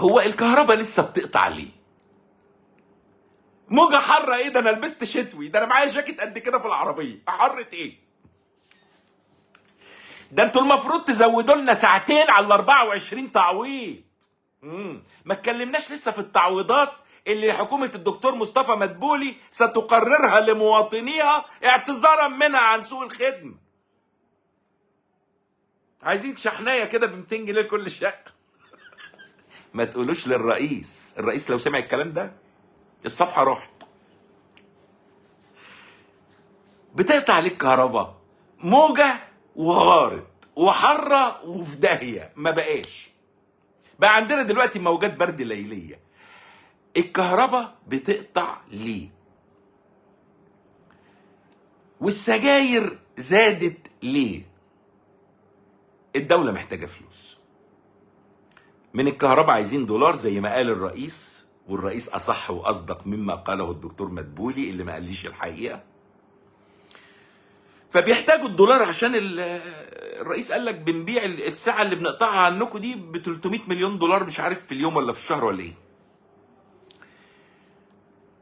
هو الكهرباء لسه بتقطع ليه؟ موجة حارة ايه؟ ده انا لبست شتوي، ده انا معايا جاكيت قد كده في العربية، حرة ايه؟ ده انتوا المفروض تزودوا لنا ساعتين على ال 24 تعويض. ما اتكلمناش لسه في التعويضات اللي حكومة الدكتور مصطفى مدبولي ستقررها لمواطنيها اعتذارا منها عن سوء الخدمة. عايزين شحنايه كده ب 200 جنيه لكل شقة. ما تقولوش للرئيس، الرئيس لو سمع الكلام ده الصفحة راحت. بتقطع عليك كهرباء، موجة وغارت وحرة وفي داهية، ما بقى عندنا دلوقتي موجات برد ليلية. الكهرباء بتقطع ليه؟ والسجاير زادت ليه؟ الدولة محتاجة فلوس. من الكهرباء عايزين دولار زي ما قال الرئيس، والرئيس أصح وأصدق مما قاله الدكتور مدبولي اللي ما قاليش الحقيقة. فبيحتاجوا الدولار عشان الرئيس قال لك بنبيع الساعة اللي بنقطعها عنكم دي ب 300 مليون دولار، مش عارف في اليوم ولا في الشهر ولا ايه.